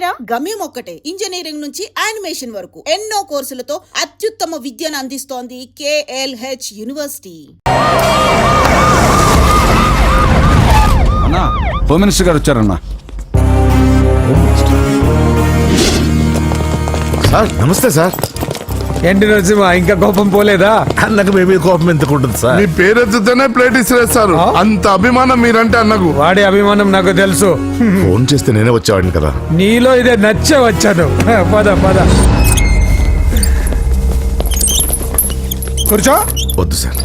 పేరా? గమ్యం ఒక్కటే, ఇంజనీరింగ్ నుంచి యానిమేషన్ వరకు ఎన్నో కోర్సులతో అత్యుత్తమ విద్యను అందిస్తోంది KLH యూనివర్సిటీ. అన్నా, హోమ్ మినిస్టర్ గారు వచ్చారన్నా. సార్ నమస్తే సార్. ఏంటి నరసింహ, ఇంకా కోపం పోలేదా? అన్నకు మేమే కోపం ఎందుకుంటుంది సార్? మీ పేరెత్తుతోనే ప్లేట్ ఇసిరేస్తారు. అంత అభిమానం మీరంటే అన్నకు. వాడి అభిమానం నాకు తెలుసు. ఫోన్ చేస్తే నేనే వచ్చేవాడిని కదా. నీలో ఇదే నచ్చే వచ్చాను. పద పద కూర్చో. వద్దు సార్.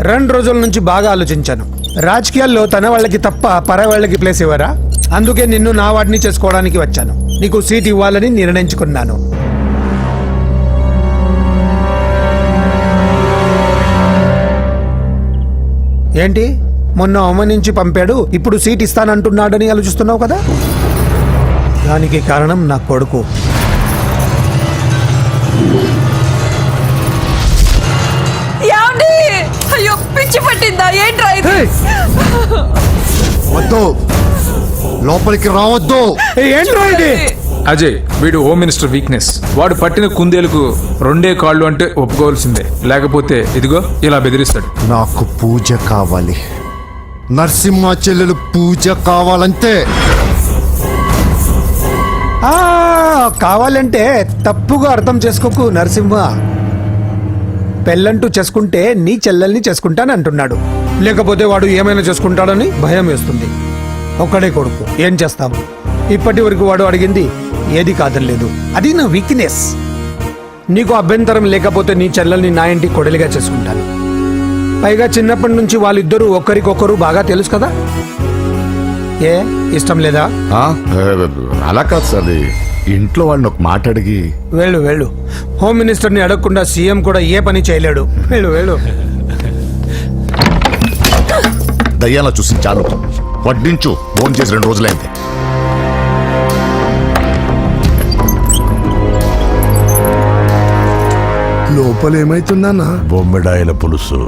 2 రోజుల నుంచి బాగా ఆలోచించాను. రాజకీయాల్లో తన వాళ్ళకి తప్ప పర వాళ్ళకి ప్లేస్ ఇవ్వరా? అందుకే నిన్ను నా వాడిని చేసుకోవడానికి వచ్చాను. నీకు సీట్ ఇవ్వాలని నిర్ణయించుకున్నాను. ఏంటి, మొన్న అవమానించి పంపాడు, ఇప్పుడు సీట్ ఇస్తానంటున్నాడని ఆలోచిస్తున్నావు కదా? దానికి కారణం నా కొడుకు. అయ్యో, పిచ్చి పట్టిందా? ఏంట్రా ఇది? వద్దు, లోపలికి రావద్దు. ఏంట్రా ఇది? అజయ్, వీడు హోమ్ మినిస్టర్ వీక్నెస్. వాడు పట్టిన కుందేలకు 2 కాళ్ళు అంటే ఒప్పుకోవాల్సిందే, లేకపోతే ఇదిగో ఇలా బెదిరిస్తాడు. నాకు పూజ కావాలి, నరసింహ చెల్లెలు పూజ కావాలంతే. కావాలంటే తప్పుగా అర్థం చేసుకోకు నరసింహ. పెళ్ళంటూ చేసుకుంటే నీ చెల్లెల్ని చేసుకుంటానంటున్నాడు. లేకపోతే వాడు ఏమైనా చేసుకుంటాడని భయం వేస్తుంది. ఒక్కడే కొడుకు, ఏం చేస్తాము? ఇప్పటి వరకు వాడు అడిగింది ఏది కాదనలేదు. అది నా వీక్నెస్. నీకు అభ్యంతరం లేకపోతే నీ చెల్లెల్ని నా ఇంటి కొడలిగా చేసుకుంటాను. పైగా చిన్నప్పటి నుంచి వాళ్ళిద్దరూ ఒకరికొకరు బాగా తెలుసు కదా. ఏ ఇష్టం లేదా? అలా కాదు సార్, ఇంట్లో వాళ్ళని ఒక మాట అడిగి. వెళ్ళు వెళ్ళు. హోమ్ మినిస్టర్ని అడగకుండా సీఎం కూడా ఏ పని చేయలేడు. వెళ్ళు వెళ్ళు. దయ్యాలా చూసి చాలు, వడ్డించు. ఫోన్ చేసి 2 రోజులైంది. లోపల ఏమైతుందన్నా? బొమ్మిడాయల పులుసు.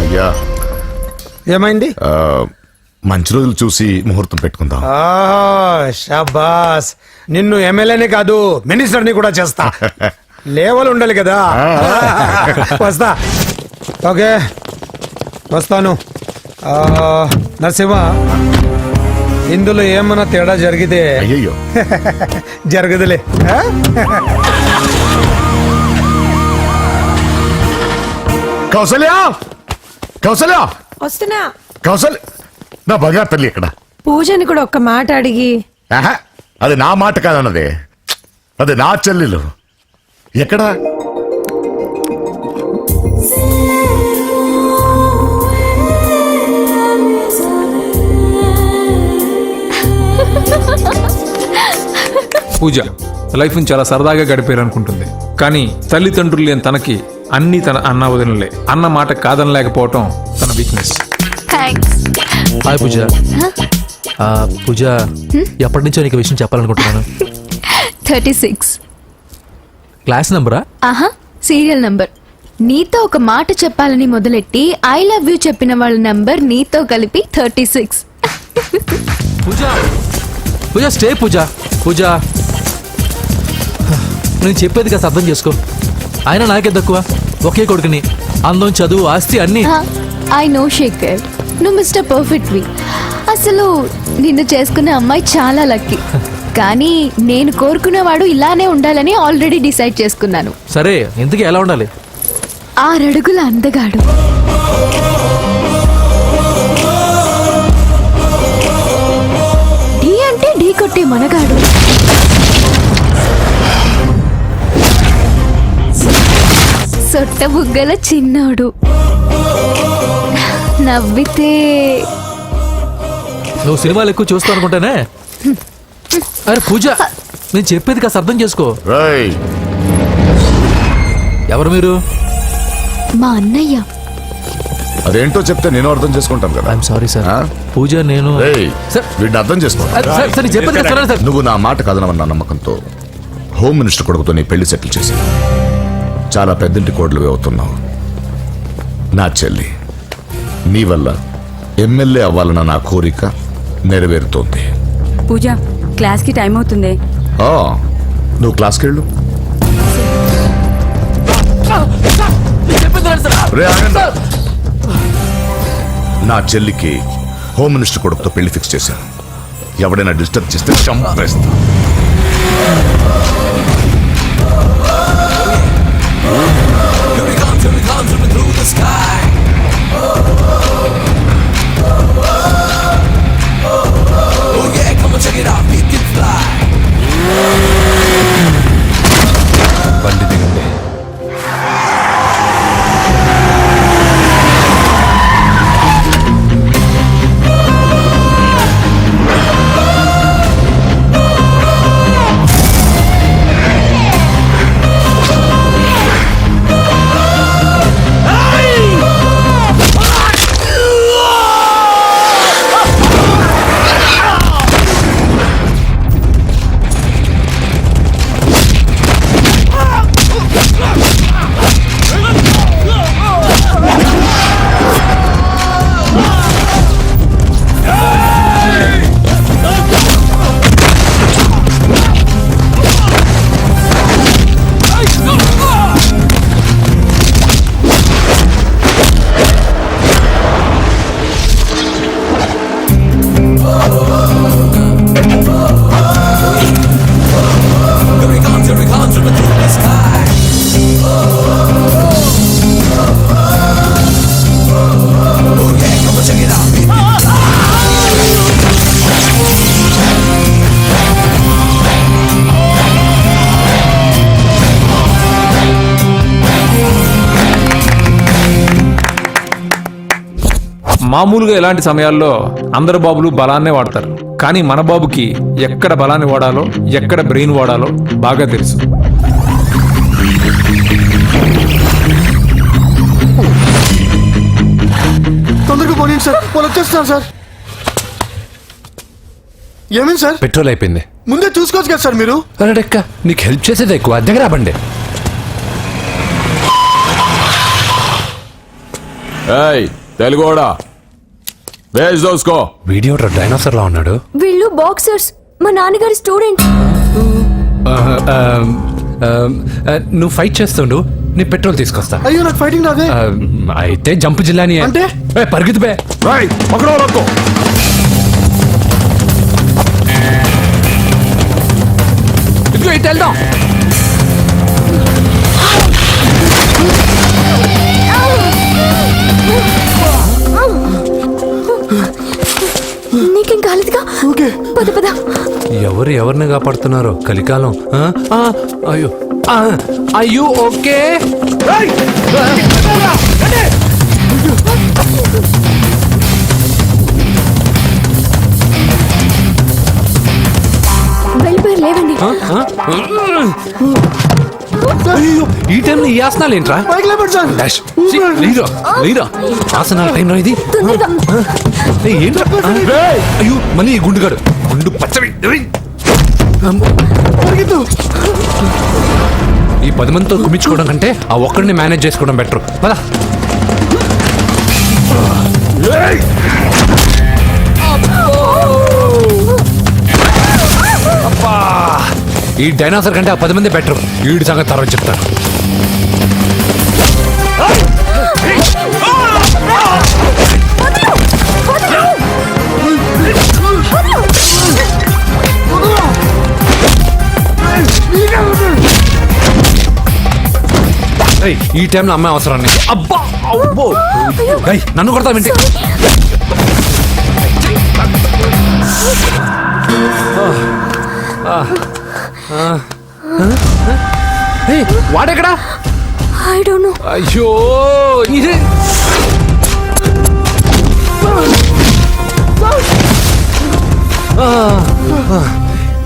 అయ్యా, ఏమైంది? మంచి రోజులు చూసి ముహూర్తం పెట్టుకుందాం. షాబాస్, నిన్ను ఎమ్మెల్యేనే కాదు మినిస్టర్ని కూడా చేస్తా. లేవల్ ఉండాలి కదా. వస్తా. ఓకే, వస్తాను. నరసింహ, ఇందులో ఏమన్నా తేడా జరిగితే అయ్యో జరగదులే. కౌసల్య, కౌసల్య, వస్తున్నా. కౌసల్య, నా బంగారు తల్లి ఎక్కడ? పూజని కూడా ఒక్క మాట అడిగి. అది నా మాట కాదన్నది, అది నా చెల్లెలు. ఎక్కడా? పూజ లైఫ్ని చాలా సరదాగా గడిపేయాలనుకుంటుంది. కానీ తల్లిదండ్రులు లేని తనకి అన్ని తన అన్న వదినలే. అన్న మాట కాదనలేకపోవటం తన వీక్నెస్. హాయ్ పూజ. పూజ, ఎప్పటి నుంచో నీకు విషయం చెప్పాలనుకుంటున్నాను. 36 క్లాస్ నంబరా? ఆహా, సీరియల్ నంబర్. నీతో ఒక మాట చెప్పాలని మొదలెట్టి ఐ లవ్ యూ చెప్పిన వాళ్ళ నంబర్ నీతో కలిపి 36. పూజ, పూజ స్టే. పూజ, పూజ నేను చెప్పేది కాస్త అర్థం చేసుకో. ఆయన నాకే తక్కువ, ఒకే కొడుకుని. అందం, చదువు, ఆస్తి అన్ని. ఐ నో శేఖర్, నువ్వు మిస్టర్ పర్ఫెక్ట్ వి. అసలు నిన్ను చేసుకునే అమ్మాయి చాలా లక్కీ. కానీ నేను కోరుకునేవాడు ఇలానే ఉండాలని ఆల్రెడీ డిసైడ్ చేసుకున్నాను. సరే, ఇంతకీ ఎలా ఉండాలి? 6 అడుగుల అందగాడు, ఢీ అంటే ఢీ కొట్టే మనగాడు, సొట్ట బుగ్గల చిన్నోడు, నవ్వితే. నువ్వు సినిమాలు ఎక్కువ చూస్తావు అనుకుంటానే. అరే పూజ, నేను చెప్పేది కాస్త అర్థం చేసుకో. ఎవరు మీరు? మా అన్నయ్య. అదేంటో చెప్తే నేను అర్థం చేసుకుంటాను కదా. I'm sorry sir. ఆ? పూజ నేను ఏయ్, సార్ వీడిని అర్థం చేసుకో. సార్ సార్ చెప్పేది కదా సార్. సార్ నువ్వు నా మాట కాదనవన్న నమ్మకంతో హోమ్ మినిస్టర్ కొడుకుతో నీ పెళ్లి సెటిల్ చేసి చాలా పెద్దింటి కోడలు అవుతున్నావు. నా చెల్లి నీ వల్ల ఎమ్మెల్యే అవ్వాలన్న నా కోరిక నెరవేరుతోంది. పూజ క్లాస్ కి టైం అవుతుంది. ఆ, నువ్వు క్లాస్కి వెళ్ళు. రే, ఆగండి. నా చెల్లికి హోమ్ మినిస్టర్ కొడుకుతో పెళ్లి ఫిక్స్ చేశాను. ఎవడైనా డిస్టర్బ్ చేస్తే చంపేస్తా. బండి దిగండి. మామూలుగా ఇలాంటి సమయాల్లో అందరు బాబులు బలాన్నే వాడతారు. కానీ మన బాబుకి ఎక్కడ బలాన్ని వాడాలో ఎక్కడ బ్రెయిన్ వాడాలో బాగా తెలుసు. తొందరగా పోనీ సార్, వాళ్ళు వచ్చేస్తున్నారు సార్. ఏమైంది సార్? పెట్రోల్ అయిపోయింది. ముందే చూసుకోవచ్చు కదా సార్ మీరు. అరెక్క, నీకు హెల్ప్ చేసేది ఎక్కువ, దగ్గర బండి. తెలుగోడా వేజ్ దోసుకో. వీడియో డైనోసర్ లా ఉన్నాడు. వీళ్ళు బాక్సర్స్, మా నాన్నగారి స్టూడెంట్. నువ్వు ఫైట్ చేస్తుండు, నీ పెట్రోల్ తీసుకొస్తా. అయ్యో నాకు ఫైటింగ్ రాదే. అయితే జంప్ జిల్లాని అంటే? పరిగెత్తు బే. ఇదిగో ఇటు వెళ్దాం. నీకేం కాలేదుగా? పద పద. ఎవరు ఎవరిని కాపాడుతున్నారో కలికాలం. అయ్యో అయ్యో ఓకే. వెళ్ళిపోయారు, లేవండి. అయ్యో, ఈ టైంలో ఈ ఆసనాలు ఏంట్రా? డాష్. లేరా లేరా, ఆసనాల టైంలో ఇది. ఏయ్, ఏంట్రా? అయ్యో, మళ్ళీ ఈ గుండుగాడు గుండు పచ్చవి. ఈ 10 మందితో కుమ్మించుకోవడం కంటే ఆ ఒక్కడిని మేనేజ్ చేసుకోవడం బెటర్. పద. ఈ డైనోసర్ కంటే ఆ 10 మంది బెటర్. వీడి సంగతి తర్వాత చెప్తాను. ఈ టైంలో అమ్మాయి అవసరాన్ని. అబ్బా అబ్బో, నన్ను కొడతా వింటే. వాడెక్కడా? I don't know. అయ్యో, ఇది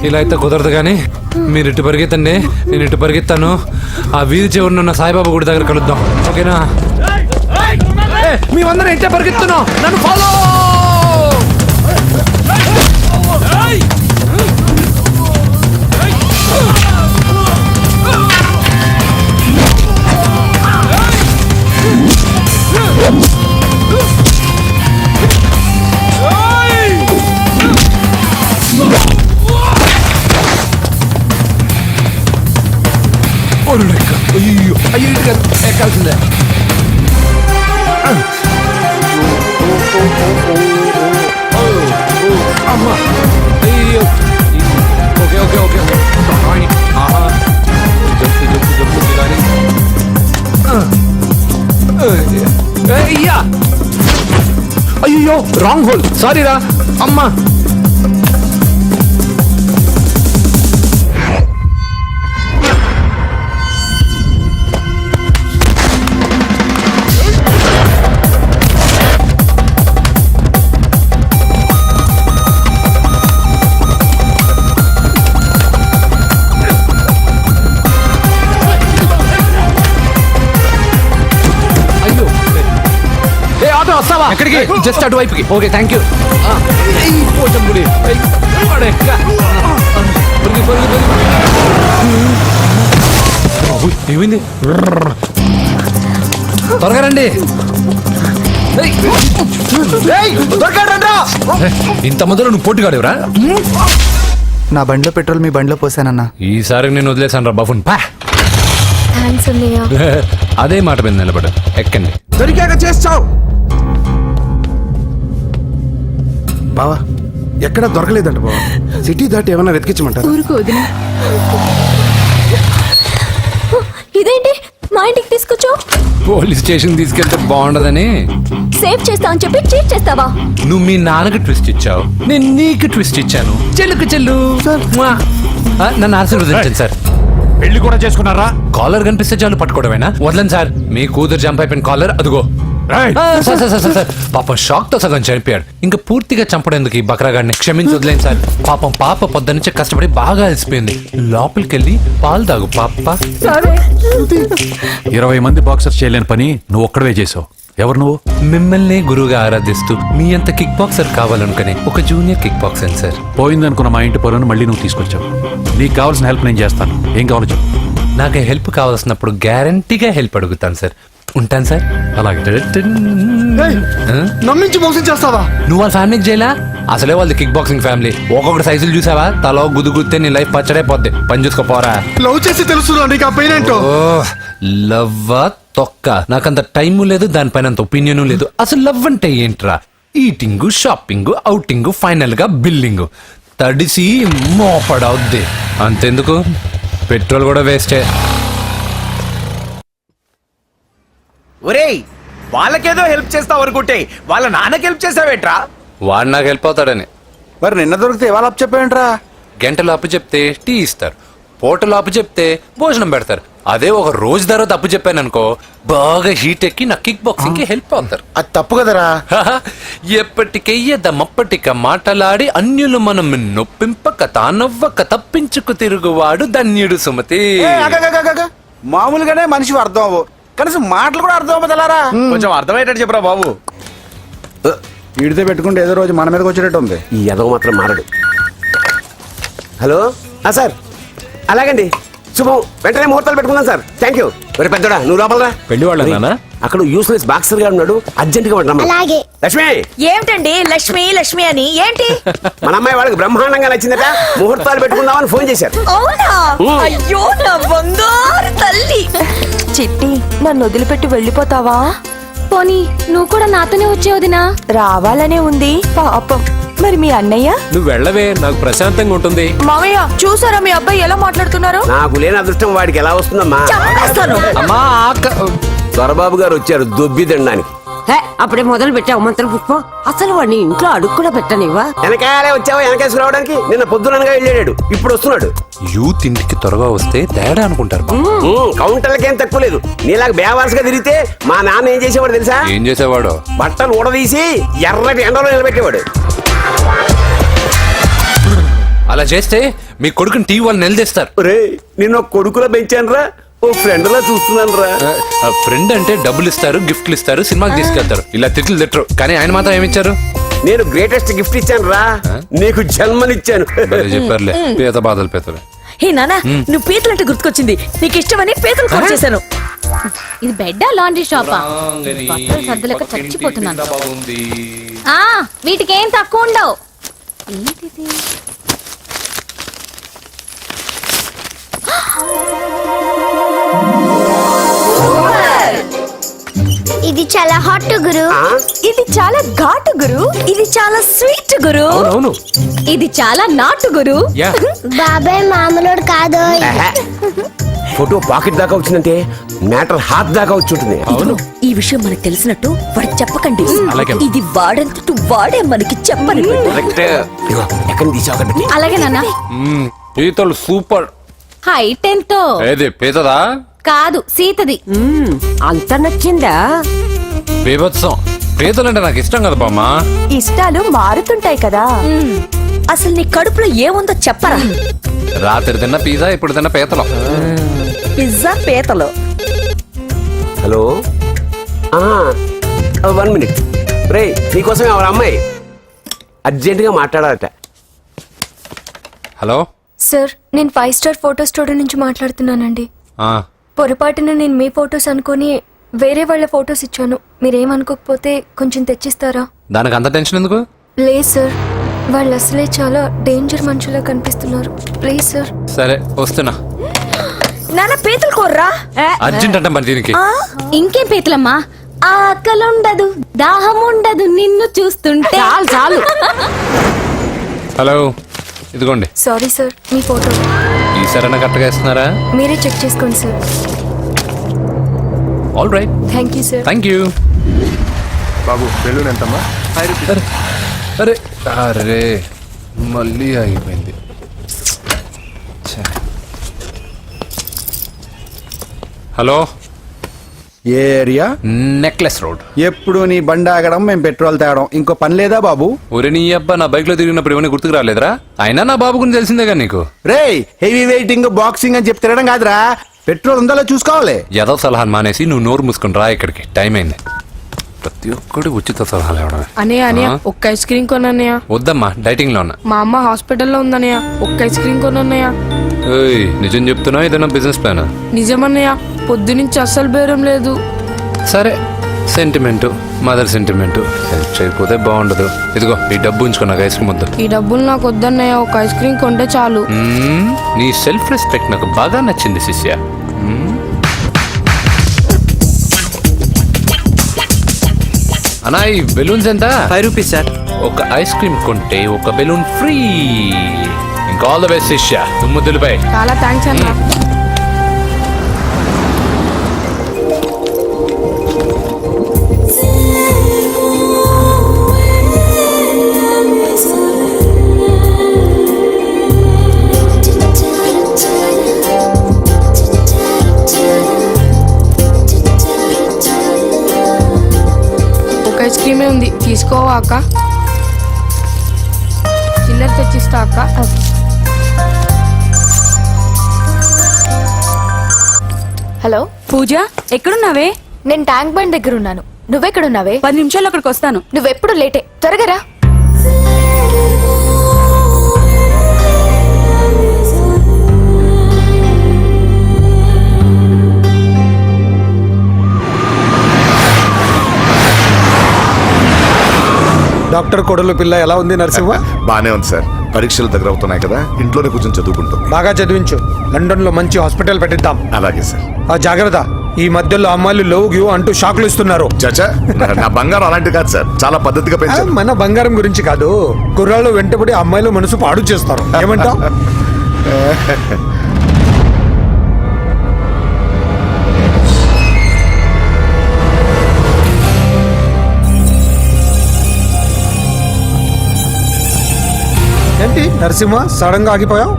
ఇలా అయితే కుదరదు. కానీ మీరు ఇటు పరిగెత్తండి, నేను ఇటు పరిగెత్తాను. ఆ వీధి చివరినున్న సాయిబాబా గుడి దగ్గర కలుద్దాం, ఓకేనా? మేమందరం ఇంటే పరిగెత్తున్నాం, నన్ను ఫాలో. అయ్యో అయ్యో ఎక్కాల్సిందే. అమ్మా అయ్యో. ఓకే ఓకే ఓకే జప్పు జప్పు జప్పు కానీ అయ్యా. అయ్యో రాంగ్ హోల్, సారీ రా అమ్మా. వస్తావా? ఎక్కడికి? జస్ట్ అటువైపుకి. Okay thank you. ఏమైంది? త్వరగా రండి. ఇంత మొదలు నువ్వు పోటీగాడేవరా? నా బండిలో పెట్రోల్ మీ బండిలో పోసానన్నా. ఈసారి నేను వదిలేసాను రా బాబున్. థ్యాంక్స్ అన్నయ్య. అదే మాట మీద నిలబడు. ఎక్కండి. దొరికాక చేస్తావు బావా. ఎక్కడ దొరకలేదంట బావా. సిటీ దాటి ఏమన్నా వెతికించమంటారు? ఊరుకు వదిన. ఇదేంటి మా ఇంటికి తీసుకొచ్చావు? పోలీస్ స్టేషన్ తీసుకెళ్తే బాగుండదని. సేవ్ చేస్తా అని చెప్పి చీట్ చేస్తావా? నువ్వు మీ నాన్నకి ట్విస్ట్ ఇచ్చావు, నేను నీకు ట్విస్ట్ ఇచ్చాను. చెల్లుకు చెల్లు. నన్ను ఆశీర్వదించండి సార్. పెళ్లి కూడా చేసుకున్నారా? కాలర్ కనిపిస్తే చాలు పట్టుకోవడమేనా? వదలండి సార్. మీ కూతురు జంప్ అయిపోయిన కాలర్ అదిగో. సార్ పాపం షాక్ తో సగం చనిపోయాడు. ఇంకా పూర్తిగా చంపడేందుకు ఈ బక్రాగాడిని క్షమించి వదిలేండి సార్. పాపం పాప పొద్దున్నుంచి కష్టపడి బాగా అలసిపోయింది. లోపలికెళ్ళి పాలు తాగు పాప. 20 మంది బాక్సర్స్ చేయలేని పని నువ్వు ఒక్కడవే చేసావు. ఎవరు నువ్వు? మిమ్మల్ని గురువుగా ఆరాధిస్తూ మీ అంత కిక్ బాక్సర్ కావాలనుకునే ఒక జూనియర్ కిక్ బాక్సర్ సార్. పోయిందనుకున్న మా ఇంటి పొలను మళ్ళీ నువ్వు తీసుకొచ్చావు. నీకు కావాల్సిన హెల్ప్ నేను చేస్తాను. ఏం కావాలో చెప్పు. నాకు హెల్ప్ కావాల్సినప్పుడు గ్యారంటీగా హెల్ప్ అడుగుతాను సార్. ఉంటాను సార్. అలాగే. నమ్మించి మోసం చేస్తావా? నువ్వు వాళ్ళ ఫ్యామిలీకి చేయలా? అసలే వాళ్ళది కిక్ బాక్సింగ్ ఫ్యామిలీ. ఒక్కొక్కటి సైజులు చూసావా? తలో గుద్దుగుద్దే నీ లైఫ్ పచ్చడైపోద్ది. పని చూసుకోపోరా. లవ్ చేసి తెలుస్తుందా నీకు ఆ పెయిన్ ఏంటో? లవ్వా తొక్క. నాకంత టైము లేదు, దానిపైన అంత ఒపీనియన్ లేదు. అసలు లవ్ అంటే ఏంట్రా? ఈటింగ్, షాపింగ్, అవుటింగ్, ఫైనల్ గా బిల్డింగ్. తడిసి మోపడవుద్ది. అంతెందుకు, పెట్రోల్ కూడా వేస్టే. ఒరేయ్, వాళ్ళకేదో హెల్ప్ చేస్తావు అనుకుంటే వాళ్ళ నాన్నకి హెల్ప్ చేసావేట్రా? వాడు నాకు హెల్ప్ అవుతాడని. మరి నిన్న దొరికితే ఇవాళ అప్పు చెప్పేంట్రా? గంటలు అప్పు చెప్తే టీ ఇస్తారు, పూటలు అప్పు చెప్తే భోజనం పెడతారు. అదే ఒక రోజు తర్వాత అప్పు చెప్పాను అనుకో, బాగా హీట్ ఎక్కి నా కిక్ బాక్సింగ్ కి హెల్ప్ అవుతారు. అది తప్పు కదరా. ఎప్పటికెయ్యదమప్పటిక మాటలాడి అన్యులు మనం నొప్పింపక తానవ్వక తప్పించుకు తిరుగువాడు ధన్యుడు సుమతి. మామూలుగానే మనిషి అర్థం అవ్వు, కనీసం మాటలు కూడా అర్థం అవ్వదలారా. కొంచెం అర్థమయ్యేటట్టు చెప్పరా బాబు. వీడితో పెట్టుకుంటే ఏదో రోజు మన మీదకి వచ్చేటట్టు ఉంది. ఈ ఎదవ మాత్రం మారడు. హలో సార్, అలాగండి, శుభం. వెంటనే ముహూర్తాలు పెట్టుకుందాం సార్. Thank you. ఒరే పెద్దోడా, నువ్వు లోపలరా. పెళ్లి వాళ్ళ అక్కడ యూస్లెస్ బాక్సర్ గా ఉన్నాడు, అర్జెంట్ గా ఉంటాం. లక్ష్మి. ఏమిటండి లక్ష్మి లక్ష్మి అని? ఏంటి? మన అమ్మాయి వాళ్ళకి బ్రహ్మాండంగా నచ్చిందట, ముహూర్తాలు పెట్టుకుందామని ఫోన్ చేశారు. అవునా? అయ్యో నా బంగారు తల్లి. చిట్టి, నన్ను వదిలిపెట్టి వెళ్ళిపోతావా? పోనీ నువ్వు కూడా నాతోనే వచ్చేవదినా? రావాలనే ఉంది పాపం. మరి మీ అన్నయ్య? నువ్వు వెళ్ళవే, నాకు ప్రశాంతంగా ఉంటుంది. మామయ్య చూసారా మీ అబ్బాయి ఎలా మాట్లాడుతున్నారు? నాకు లేని అదృష్టం వాడికి ఎలా వస్తుందమ్మా? అమ్మా దొరబాబు గారు వచ్చారు దొబ్బి తినడానికి. అప్పుడే మొదలు పెట్టావు మంత్ర పుష్పం. అసలు వాడిని ఇంట్లో అడుగు కూడా పెట్టనివా? వెనకాలే వచ్చావా? వెనకేసుకు రావడానికి నిన్న పొద్దునగా వెళ్ళాడు, ఇప్పుడు వస్తున్నాడు. యూత్ ఇంటికి త్వరగా వస్తే తేడా అనుకుంటారు. కౌంటర్లకేం తక్కువ లేదు. నీలాగా బేవారసుగా తిరిగితే మా నాన్న ఏం చేసేవాడు తెలుసా? ఏం చేసేవాడు? బట్టలు ఊడదీసి ఎర్రటి ఎండలో నిలబెట్టేవాడు. అలా చేస్తే మీ కొడుకుని టీవీ వాళ్ళు నిలదీస్తారు. నిన్న కొడుకులో పెంచానురా, ఓ ఫ్రెండ్ లా చూస్తున్నాను రా. ఫ్రెండ్ అంటే డబ్బులు ఇస్తారు, గిఫ్ట్లు ఇస్తారు, సినిమాకి తీసుకెళ్తారు. ఇలా తిట్టరు, కానీ ఆయన మాత్రం ఏమిచ్చారు? నేను గ్రేటెస్ట్ గిఫ్ట్ ఇచ్చాను రా, నీకు జన్మనిచ్చాను. చెప్పారులే, పేద బాధలు పేదలు. హే నానా, నువ్వు పీతలంటే గుర్తుకొచ్చింది. నీకు ఇష్టమని పీతలు కాల్ చేశాను. ఇది బెడ్డా లాండ్రీ షాపా? బట్టలు సర్దలేక చచ్చిపోతున్నాను. వీటికి ఏం తక్కువ ఉండవు. ఏంటిది? ఇది చాలా హాట్ గురు. ఇది చాలా ఘాటు గురు. ఇది చాలా స్వీట్ గురు. అవును, ఇది చాలా నాటు గురు. బాబాయ్ మామూలుడు కాదు. ఫోటో పాకెట్ దాకా వచ్చిందంటే మ్యాటర్ హాత్ దాకా వచ్చి ఉంటుంది. ఈ విషయం మనకు తెలిసినట్టు వాడికి చెప్పకండి. అలాగే. ఇది వాడంతటూ వాడే మనకి చెప్పని. ఎక్కడ తీసావు? అలాగే నాన్న. పీతలు సూపర్. హైట్ ఎంతో? ఏది పేదదా? కాదు, సీతది. అంత నచ్చిందా? బీభత్సం. పీతలంటే నాకు ఇష్టం కదా బామ్మా. ఇష్టాలు మారుతుంటాయి కదా. అసలు నీ కడుపులో ఏముందో చెప్పరా. రాత్రి తిన్న పిజ్జా, ఇప్పుడు తిన్న పీతలు. పిజ్జా పీతలు. Hello, 1 minute. రే, నీకోసం ఎవరు అమ్మాయి అర్జెంటుగా మాట్లాడాలట. హలో సార్, నేను 5 స్టార్ ఫోటో స్టూడియో నుంచి మాట్లాడుతున్నానండి. ఆ, పొరపాటున నేను మీ ఫొటోస్ అనుకొని వేరే వాళ్ళ ఫొటోస్ ఇచ్చాను. మీరేమనుకోకపోతే కొంచెం తెచ్చిస్తారా? దానికి అంత టెన్షన్ ఎందుకు? ప్లీజ్ సార్, వాళ్ళు అసలే చాలా డేంజర్ మనుషులా కనిపిస్తున్నారు. Please sir. సరే వస్తున్నా. నాన్న పీతలు కోర్రా. అర్జెంట్ అంటే మరి దీనికి. ఇంకేం పీతలమ్మా, ఆకలి ఉండదు, దాహం ఉండదు నిన్ను చూస్తుంటే. చాలు చాలు. హలో, ఇదిగోండి. సారీ సార్, మీ ఫోటో. ఈసారైనా కరెక్ట్గా ఇస్తున్నారా? మీరే చెక్ చేసుకోండి sir. All right. Thank you sir. Thank you. Babu balloon ఎంతమ్మా? అరే అరే, మళ్ళీ ఆగిపోయింది. హలో, ఏ ఏరియా? Necklace road. ఎప్పుడు నీ బండి ఆగడం, మేము పెట్రోల్ తేవడం, ఇంకో పని లేదా బాబు? ఒరే నీ అబ్బా, నా బైక్ లో తిరిగినప్పుడు ఏమైనా గుర్తుకు రాలేదురా? అయినా నా బాబు గురించి తెలిసిందేగా నీకు. రేయ్, హెవీ వెయిటింగ్ బాక్సింగ్ అని చెప్పి తిరగడం కాదురా, పెట్రోల్ ఉందో చూసుకోవాలి. ఏదో సలహా మానేసి నువ్వు నోరు మూసుకుని రా ఇక్కడికి. టైం అయింది. ప్రతి ఒక్కడు ఉచిత సలహాలు ఇవ్వడమే. అనయ్య ఒక్క ఐస్ క్రీమ్ కొనన్నయ్య. వద్దమ్మా, డైటింగ్ లో ఉన్నా. మా అమ్మ హాస్పిటల్లో ఉందన్నయ్య, ఒక్క ఐస్ క్రీమ్ కొనన్నయ్య. ఏయ్, నిజం చెప్తున్నా? ఏదైనా బిజినెస్ ప్లాన్? నిజమన్నయ్య, పొద్దునుంచి అస్సలు బేరం లేదు. సరే, సెంటిమెంట్, మదర్ సెంటిమెంట్. హెల్ప్ చేయకపోతే బాగుండదు. ఇదిగో ఈ డబ్బు ఉంచుకో, నాకు ఐస్ క్రీమ్ వద్దు. ఈ డబ్బులు నాకు వద్దన్నయ్య, ఒక ఐస్ క్రీమ్ కొంటే చాలు. నీ సెల్ఫ్ రెస్పెక్ట్ నాకు బాగా నచ్చింది శిష్య. అన్నా, ఈ బెలూన్స్ ఎంత? 5 రూపీస్ సార్. ఒక ఐస్ క్రీమ్ కొంటే ఒక బెలూన్ ఫ్రీ. ఇంకా ఆల్ ద బెస్ట్ శిష్య. దుమ్ముద్దులపై. చాలా థ్యాంక్స్ అన్న. ఐస్ క్రీమే ఉంది, తీసుకోవా అక్క? చిల్లర తెచ్చిస్తా అక్క. హలో పూజ, ఎక్కడున్నావే? నేను ట్యాంక్ బండ్ దగ్గర ఉన్నాను. నువ్వెక్కడున్నావే? 10 నిమిషాల్లో అక్కడికి వస్తాను. నువ్వెప్పుడు లేటే, త్వరగా రా. డాక్టర్ కొడలు పిల్ల ఎలా ఉంది నరసింహ? బానే ఉంది సార్. పరీక్షలు దగ్గర అవుతున్నాయి కదా, ఇంట్లోనే కూర్చొని చదువుకుంటుంది. బాగా చదివించు. లండన్ లో మంచి హాస్పిటల్ పెట్టిద్దాం. అలాగే సార్. ఆ జాగ్రత్త, ఈ మధ్యలో అమ్మాయిలు లవ్ గివ్ అంటూ షాక్లు ఇస్తున్నారు. చచ్చా, నా బంగారం అలాంటి కాదు సార్, చాలా పద్ధతిగా పెంచారు. మన బంగారం గురించి కాదు, కుర్రాళ్ళు వెంటబడి అమ్మాయిలు మనసు పాడు చేస్తారు. ఏమంటావు? ఏంటి నరసింహ, సడన్ గా ఆగిపోయావు?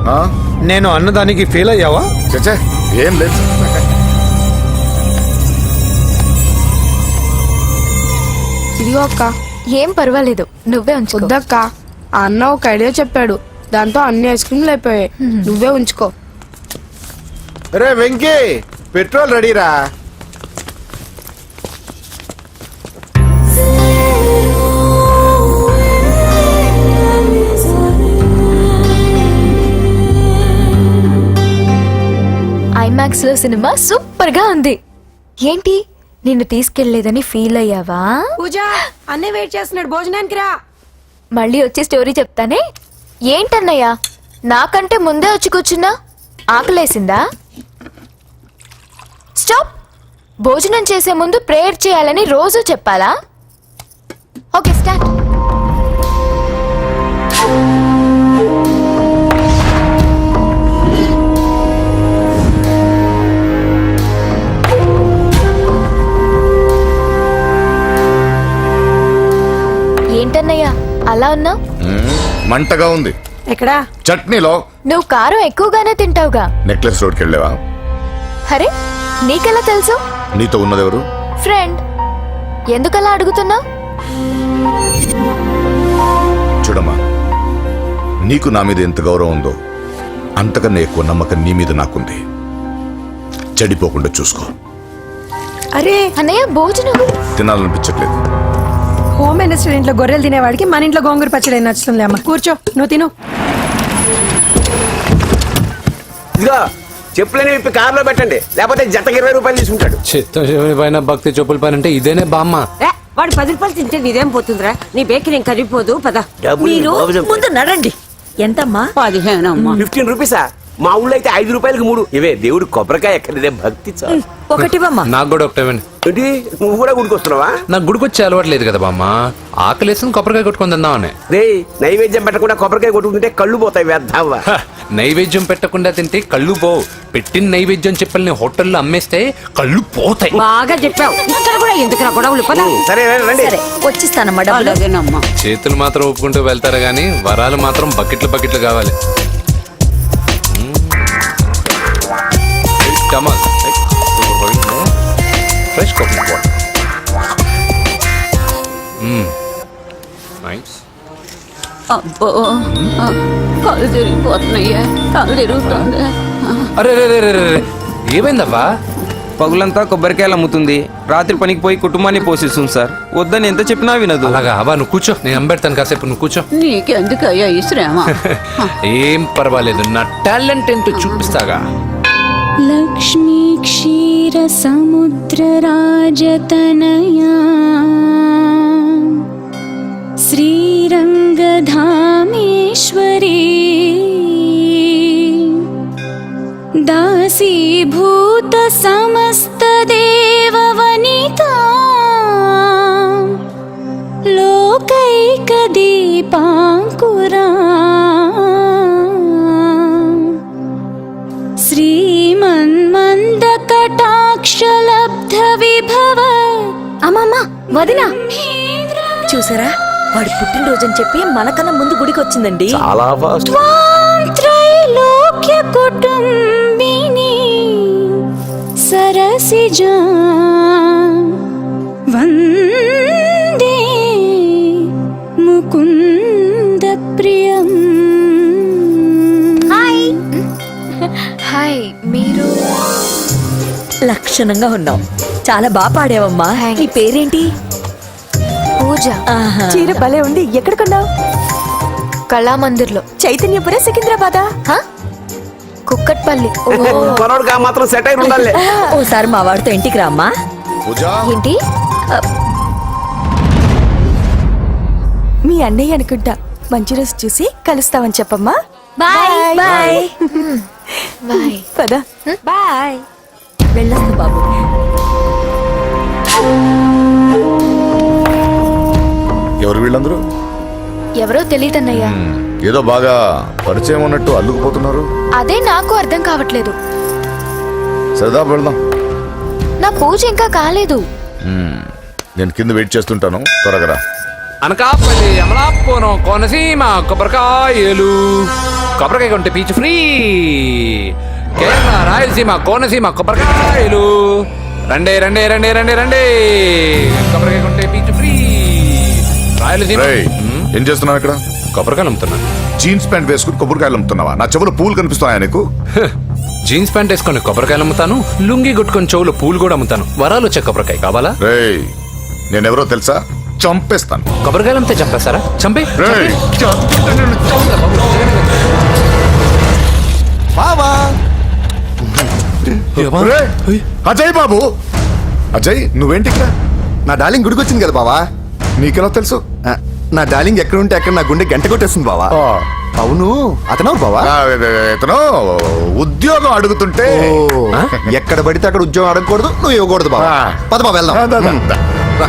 నేను అన్నదానికి ఫెయిల్ అయ్యావా? చచ్చా, ఏం లేదు. ఇదిగో అక్క. ఏం పర్వాలేదు, నువ్వే ఉంచుకో. వద్దక్క, ఆ అన్న ఒక ఐడియా చెప్పాడు, దాంతో అన్ని ఐస్ క్రీమ్లు అయిపోయాయి. నువ్వే ఉంచుకో. రే వెంకీ, పెట్రోల్ రెడీరా. ఐమాక్స్ లో సినిమా సూపర్ గా ఉంది. ఏంటి నిన్ను తీసుకెళ్లేదని ఫీల్ అయ్యావా? పూజ అన్నీ వెయిట్ చేస్తున్నాడు, భోజనానికి రా. మళ్ళీ వచ్చి స్టోరీ చెప్తానే. ఏంటన్నయ్యా నాకంటే ముందే వచ్చి కూర్చున్నా? ఆకలేసిందా? స్టాప్. భోజనం చేసే ముందు ప్రేయర్ చేయాలని రోజు చెప్పాలా? Okay start. ఏంటన్నయ్యా అలా ఉన్నావు? మంటగా ఉంది. ఎక్కడా? చట్నీలో. నువ్వు కారం ఎక్కువగానే తింటావుగా. నెక్లెస్ రోడ్కి వెళ్ళావా? అరే నీకెలా తెలుసు? నీతో ఉన్నదెవరు? ఫ్రెండ్. ఎందుకలా అడుగుతున్నావు? చూడమ్మా, నీకు నా మీద ఎంత గౌరవం ఉందో అంతకన్నా ఎక్కువ నమ్మకం నీ మీద నాకుంది. చెడిపోకుండా చూసుకో. అరే అన్నయ్య భోజనం తినాలనిపించట్లేదు. హోమ్ మినిస్టర్ ఇంట్లో గొర్రెలు తినేవాడికి మన ఇంట్లో గోంగూర పచ్చడి నచ్చుతుంది. అమ్మ కూర్చో, నువ్వు తిను. ఇదిగో చెప్పులని విప్పి కారులో పెట్టండి, లేకపోతే జతకి 20 రూపాయలు తీసుకుంటాడు. చిత్తం పైన భక్తి చెప్పుల పైన అంటే ఇదేనే బామ్మ. వాడు 10 రూపాయలు తింటే నీదేం పోతుందిరా? నీ బేకరీ ఏం కరిగిపోదు. పద. ముందు నడండి. ఎంతమ్మా? 15 అమ్మా. 15 రూపీసా? మా ఊళ్ళో అయితే 5 రూపాయలకి 3. ఇవే దేవుడు కొబ్బరికాయ ఎక్కడిదే భక్తి చాలు. ఒకటివమ్మా. నాకు కూడా ఒకటే ఇవ్వండి. ఏంటి నువ్వు కూడా గుడికొస్తున్నావా? నాకు గుడికొచ్చి అలవాటు లేదు కదా బామ్మ. ఆకలేసుకుని కొబ్బరికాయ కొట్టుకొని తిందామని. రే నైవేద్యం పెట్టకుండా కొబ్బరికాయ కొట్టుకుంటే కళ్ళు పోతాయి వ్యర్థావా. నైవేద్యం పెట్టకుండా తింటే కళ్ళు పోవు. పెట్టిన నైవేద్యం చెప్పల్ని హోటల్లో అమ్మేస్తే కళ్ళు పోతాయి. బాగా చెప్పావు. ఇక్కడ కూడా ఎందుకు గొడవలు? పద. సరే రండి. సరే వచ్చిస్తానమ్మా డబ్బులు. చేతులు మాత్రం ఒప్పుకుంటూ వెళ్తారు గానీ వరాలు మాత్రం బకెట్లు బకెట్లు కావాలి. Fresh coconut water. నైస్. అబ్బో కాలు తిరిగిపోతున్నాయ్యా, కాలు తిరుగుతుంది. అరే ఏమైందవ్వా? పగులంతా కొబ్బరికాయలు అమ్ముతుంది. రాత్రి పనికి పోయి కుటుంబాన్ని పోషిస్తుంది సార్. వద్దని ఎంత చెప్పినా వినదు. అలాగా అవ్వా, నువ్వు కూర్చో, నేను అంబెడతాను కాసేపు. నువ్వు కూర్చో. నీకెందుకయ్యా ఈ శ్రమ? ఏం పర్వాలేదు, నా టాలెంట్ ఏంటో చూపిస్తాగా. లక్ష్మీ క్షీర సముద్ర రాజతనయా శ్రీరంగధామేశ్వరీ దాసీభూత సమస్త దేవవనితా లోకైక దీపాంకురా శ్రీమన్మంద కటాక్షలబ్ధ విభవ. అమ్మమ్మ వదినా చూసారా, వాడు పుట్టినరోజని చెప్పి మనకన్నా ముందు గుడికి వచ్చిందండి. చాలా ఫాస్ట్. త్రైలోక్య కుటుంబిని సరసిజా వందే ముకుంద ప్రియం. హాయ్, మీరు లక్షణంగా ఉన్నావు. చాలా బాగా పాడావమ్మా. నీ పేరేంటి? పూజ. చీర భలే ఉంది. ఎక్కడ కొన్నావు? కళామందిర్లో. చైతన్యపురం, సికింద్రాబాదా? కుక్కట్పల్లి. కొనోడుగా మాత్రం సెట్ అయి ఉండాలి. ఓసారి మా వాడితో ఇంటికి రామ్మా. ఏంటి? మీ అన్నయ్య అనుకుంటా. మంచి రోజు చూసి కలుస్తామని చెప్పమ్మా. Bye bye bye. పద. బాయ్. వెళ్ళొస్తా బాబు. ఎవరు వీళ్ళందరూ? ఎవరో తెలియదన్నయ్యా. ఏదో బాగా పరిచయం ఉన్నట్టు అల్లుకుపోతున్నారు. అదే నాకు అర్థం కావట్లేదు. సరదా వెళ్దాం. నా పూజ ఇంకా కాలేదు. నేను కింద వెయిట్ చేస్తుంటాను, త్వరగా రా. అనకాపల్లి, అమలాపురం, కోనసీమ కొబ్బరికాయలు. కొబ్బరికాయ కొంటే పీచు ఫ్రీ. కేరళ, రాయలసీమ, కోనసీమ కొబ్బరికాయలు. రండే రండే రండే రండే రండే. కొబ్బరికాయ కొంటే పీచు ఫ్రీ. రాయలసీమ. ఏం చేస్తున్నావు ఇక్కడ? కొబ్బరికాయలు అమ్ముతున్నా. జీన్స్ ప్యాంట్ వేసుకుని కొబ్బరికాయలు అమ్ముతున్నావా? నా చెవులు పూలు కనిపిస్తున్నాయా నీకు? జీన్స్ ప్యాంట్ వేసుకొని కొబ్బరికాయలు అమ్ముతాను, లుంగి కొట్టుకొని చెవులు పూలు కూడా అమ్ముతాను. వరాలు వచ్చే కొబ్బరికాయ కావాలా? రేయ్ నేనెవరో తెలుసా? చంపేస్తాను. కొబ్బరికాయలు అమ్మితే చంపేస్తారా? చంపే బావా. రేయ్, అజయ్ బాబు. అజయ్ నువ్వేంటి ఇక్కడ? నా డార్లింగ్ గుడికి వచ్చింది కదా బావా. నీకెలా తెలుసు? నా డార్లింగ్ ఎక్కడ ఉంటే అక్కడ నా గుండె గంట కొట్టేస్తుంది బావా. అవును అతను బావా? ఇతను ఉద్యోగం అడుగుతుంటే ఎక్కడ పడితే అక్కడ ఉద్యోగం అడగకూడదు, నువ్వు ఇవ్వకూడదు బావా. పద బావ వెళ్దాం. రా.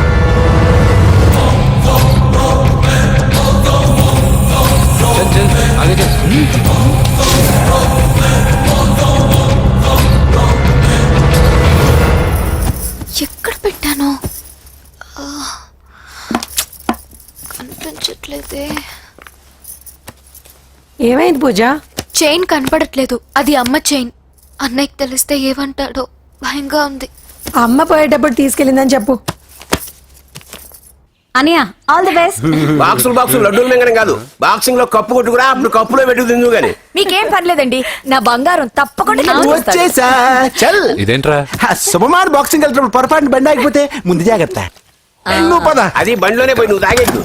ఎక్కడ పెట్టాను? కనిపించట్లేదే. ఏమైంది పూజ? చైన్ కనపడట్లేదు. అది అమ్మ చైన్. అన్నయ్యకి తెలిస్తే ఏమంటాడో భయంగా ఉంది. అమ్మ పోయేటప్పుడు తీసుకెళ్ళిందని చెప్పు. అనియా ఆల్ ది బెస్ట్. బాక్సులు లడ్డూలు మింగడం కాదు, బాక్సింగ్ లో కప్పు కొట్టుకురా, అప్పుడు కప్పులో పెట్టు తిందు గాని. మీకేం పర్లేదండి, నా బంగారం తప్పకుండా వచ్చేసా. చల్ ఇదేంట్రా? శుభమాన్ బాక్సింగ్ వెళ్తున్నప్పుడు పొరపాటు బండి ఆగిపోతే ముందు జాగ్రత్త. నువ్వు పద. అది బండిలోనే పోయి నువ్వు తాగేద్దు.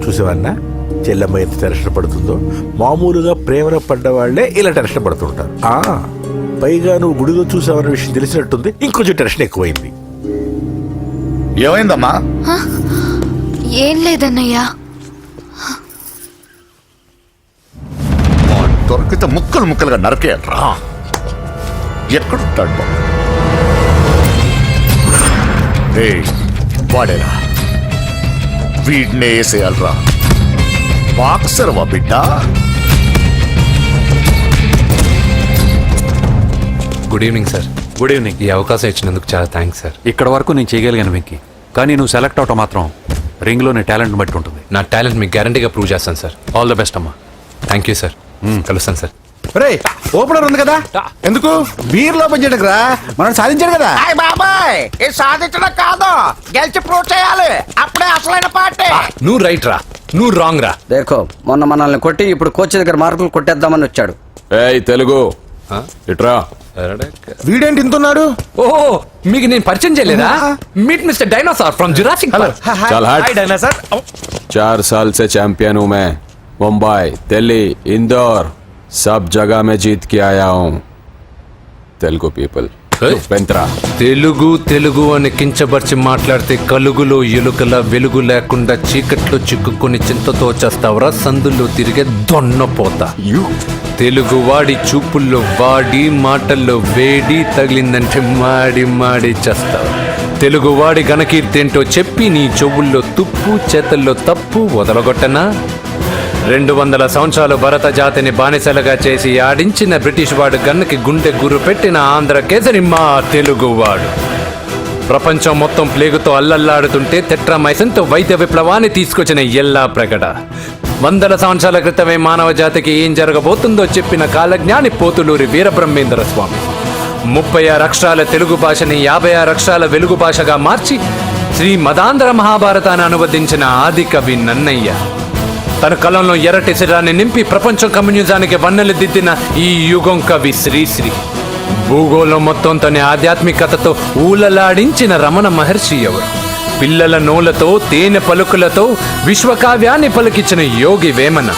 చూసేవన్నా చెల్లమ్మ ఎంత టెన్షన్ పడుతుందో. మామూలుగా ప్రేమలో పడ్డ వాళ్లే ఇలా టెన్షన్ పడుతుంటారు. పైగా నువ్వు గుడిలో చూసావన్న విషయం తెలిసినట్టుంది, ఇంకొంచెం టెన్షన్ ఎక్కువైంది. ఏమైందమ్మా? ఏం లేదన్నయ్యా. దొరికితే ముక్కలు ముక్కలుగా నరకేయరా. ఎక్కడుంటాడు బాబు? వాడేరా, వీడినే వేసేయాలరా. బాక్సర్ వా బిడ్డ. Good evening sir. Good evening. ఈ అవకాశం ఇచ్చినందుకు చాలా థ్యాంక్స్ సార్. ఇక్కడ వరకు నేను చేయగలిగాను వెంకీ, కానీ నువ్వు సెలెక్ట్ అవటం మాత్రం రింగ్లో నీ టాలెంట్ బట్టి ఉంటుంది. నా టాలెంట్ మీకు గ్యారంటీగా ప్రూవ్ చేస్తాను సార్. ఆల్ ద బెస్ట్ అమ్మా. Thank you sir. కలుస్తాను సార్. రే ఓపెనర్ ఉంది కదా, ఎందుకు బీర్ లోపం చేయడానికి రా. మనం సాధించాడు కదా. బాబాయ్ ఇది సాధించడం కాదు, గెలిచి ప్రూవ్ చేయాలి, అప్పుడే అసలైన పార్టీ. నువ్వు రైట్ రా, నువ్వు రాంగ్ రా. దేఖో మొన్న మనల్ని కొట్టి ఇప్పుడు కోచ్ దగ్గర మార్కులు కొట్టేద్దామని వచ్చాడు. ఏయ్ తెలుగు ఇట్రా. వీడేంటి ఇంతున్నాడు? ఓహో మీకు నేను పరిచయం చేయలేదా? Meet mister dinosaur from Jurassic park. चल हट। 4 साल से चैंपियन हूँ मैं। मुंबई, दिल्ली, इंदौर सब जगह में जीत के आया हूँ। तेलुगु पीपल పెంత్రా. తెలుగు తెలుగు అని కించబర్చి మాట్లాడితే కలుగులో ఎలుకల వెలుగు లేకుండా చీకట్లో చిక్కుకొని చింతతో చేస్తావరా సందుల్లో తిరిగే దొన్నపోతా. తెలుగు వాడి చూపుల్లో వాడి మాటల్లో వేడి తగిలిందంటే మాడి మాడి చేస్తావు. తెలుగు వాడి ఘనకీర్తి ఏంటో చెప్పి నీ చెవుల్లో తుప్పు చేతల్లో తప్పు వదలగొట్టనా? 200 సంవత్సరాలు భరత జాతిని బానిసలుగా చేసి ఆడించిన బ్రిటిష్ వాడు గన్నకి గుండె గురు పెట్టిన ఆంధ్ర కేసరి మా తెలుగువాడు. ప్రపంచం మొత్తం ప్లేగుతో అల్లల్లాడుతుంటే టెట్రామైసిన్తో వైద్య విప్లవాన్ని తీసుకొచ్చిన ఎల్లా ప్రగడ. 100 సంవత్సరాల క్రితమే మానవ జాతికి ఏం జరగబోతుందో చెప్పిన కాలజ్ఞాని పోతులూరి వీరబ్రహ్మేంద్ర స్వామి. 36 అక్షరాల తెలుగు భాషని 56 అక్షరాల వెలుగు భాషగా మార్చి శ్రీ మదాంధ్ర మహాభారతాన్ని అనువదించిన ఆది కవి నన్నయ్య. తన కలంలో ఎర్రటి శిరాన్ని నింపి ప్రపంచం కమ్యూనిజానికి వన్నెలు దిద్దిన ఈ యుగం కవి శ్రీశ్రీ. భూగోళం మొత్తం తన ఆధ్యాత్మికతతో ఊలలాడించిన రమణ మహర్షి ఎవరు? పిల్లల నోలతో తేనె పలుకులతో విశ్వకావ్యాన్ని పలికించిన యోగి వేమన.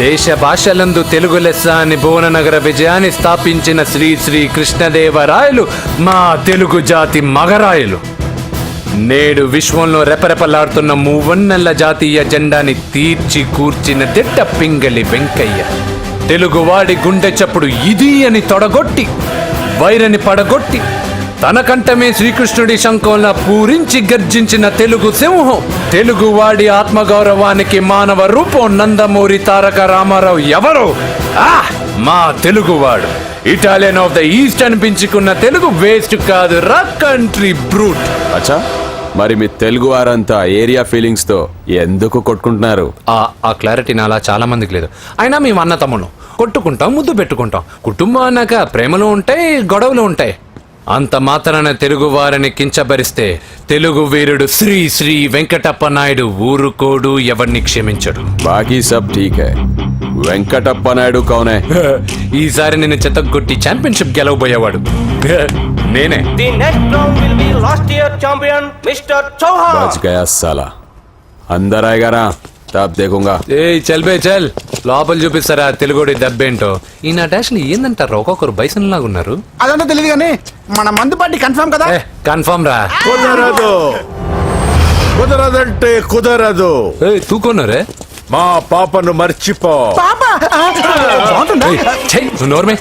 దేశ భాషలందు తెలుగు లెస్స అని భువననగర విజయాన్ని స్థాపించిన శ్రీ శ్రీ కృష్ణదేవరాయలు మా తెలుగు జాతి మగరాయలు. నేడు విశ్వంలో రెపరెపలాడుతున్న మూవన్నెల జాతీయ జెండాని తీర్చి కూర్చిన దిట్ట పింగళి వెంకయ్య. తెలుగువాడి గుండె చప్పుడు ఇది అని తొడగొట్టి వైరని పడగొట్టి తన కంఠమే శ్రీకృష్ణుడి శంఖంలా పూరించి గర్జించిన తెలుగు సింహం. తెలుగువాడి ఆత్మగౌరవానికి మానవ రూపం నందమూరి తారక రామారావు ఎవరో? మా తెలుగువాడు. ఇటాలియన్ ఆఫ్ ద ఈస్ట్ అనిపించుకున్న తెలుగు వేస్ట్ కాదు రా కంట్రీ బ్రూట్. అచ్చా మరి మీ తెలుగు వారంతా ఏరియా ఫీలింగ్స్ తో ఎందుకు కొట్టుకుంటున్నారు? ఆ క్లారిటీ నాలా చాలా మందికి లేదు. అయినా మేము అన్న తమ్మును కొట్టుకుంటాం, ముద్దు పెట్టుకుంటాం. కుటుంబం అన్నాక ప్రేమలు ఉంటాయి, గొడవలు ఉంటాయి. అంత మాత్రాన తెలుగు వారిని కించబరిస్తే తెలుగు వీరుడు శ్రీ శ్రీ వెంకటప్ప నాయుడు ఊరుకోడు, ఎవరిని క్షమించడు. బాకీ సబ్ ఠీక్ హై. వెంకటప్ప నాయుడు కౌన్ హై? ఈసారి నేను చెత్తగొట్టి ఛాంపియన్షిప్ గెలవబోయేవాడు నేనే. బచ్ గయా సాలా. అందర్ ఆయేగా నా, తబ్ దేఖూంగా. ఏయ్ చల్ బే చల్, లోపల చూపిస్తారా తెలుగుడి దెబ్బేంటో. ఈ నా డాష్ ఏందంటారు, ఒక్కొక్కరు బైసన్ లాగా ఉన్నారు. అదంతా తెలియదు కానీ మన మందు పార్టీ కన్ఫర్మ్ కదా? కన్ఫర్మ్ రా. కుదరదు, కుదరదంటే కుదరదు. తూకొన్నారే మా పాపను మర్చిపో. నోర్మే,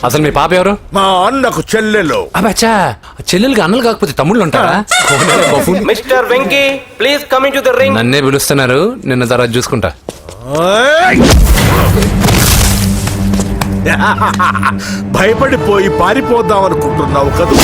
అసలు మీ పాప ఎవరు? మా అన్నకు చెల్లెలు. అబ్బచ్చా, చెల్లెలుగా అన్నలు కాకపోతే తమ్ముళ్ళు ఉంటారా? Mister Venky, please come in to the ring. నన్నే పిలుస్తున్నారు, నిన్న తర్వాత చూసుకుంటా. భయపడిపోయి పారిపోదాం అనుకుంటున్నావు కదా?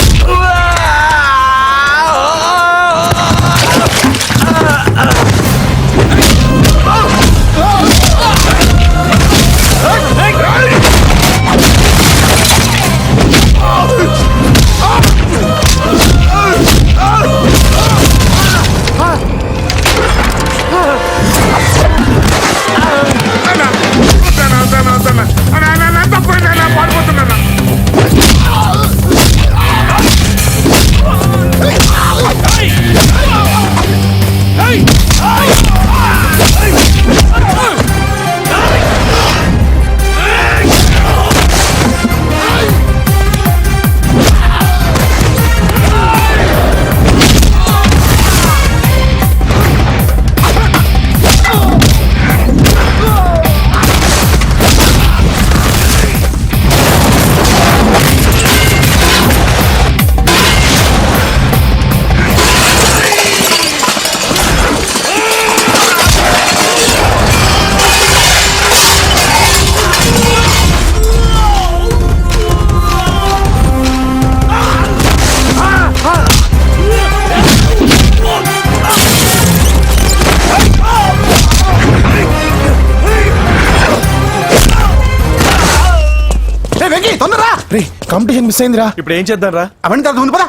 కాంపిటీషన్ మిస్ అయిందిరా. ఇప్పుడు ఏం చేద్దాం రా? అవన్నీ తర్వాత ముందు పదా.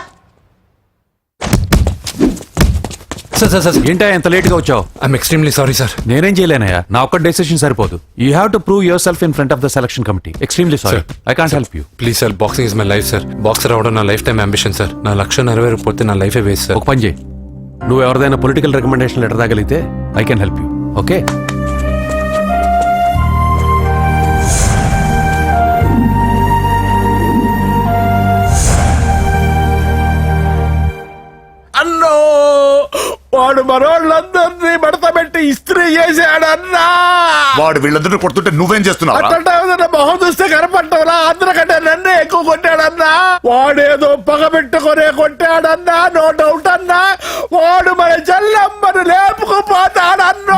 సార్ సార్ సార్ ఏంటా ఎంత లేట్ గా వచ్చావు? I'm extremely sorry sir. నేనేం చేయలేనయ్యా, నా ఒక్క డెసిషన్ సరిపోదు. You have to prove your self in front of the selection committee. Extremely sorry, I can't help you. Please sir, boxing is my life sir. Boxer అవడం నా life time ambition sir. నా లక్ష్యం నెరవేరకపోతే నా లైఫే waste sir. ఒక పని చేయి, నువ్వు ఎవరిదైనా పొలిటికల్ రికమెండేషన్ లెటర్ తాగలిగితే I can help you. Okay? అన్నో, వాడు మనోళ్ళందరినీ మడత పెట్టి ఇస్త్రీ చేశాడన్నా. వాడు వీళ్ళందరినీ కొడుతుంటే నువ్వేం చేస్తున్నావు? అట్లా మొహం చూస్తే కనపడటంలా, అందరికంటే నన్నే ఎక్కువ కొట్టాడన్నా. వాడేదో పగ పెట్టుకునే కొట్టాడన్నా, నో డౌట్ అన్నా. వాడు మన చెల్లమ్మను లేపుకుపోతాడన్నా.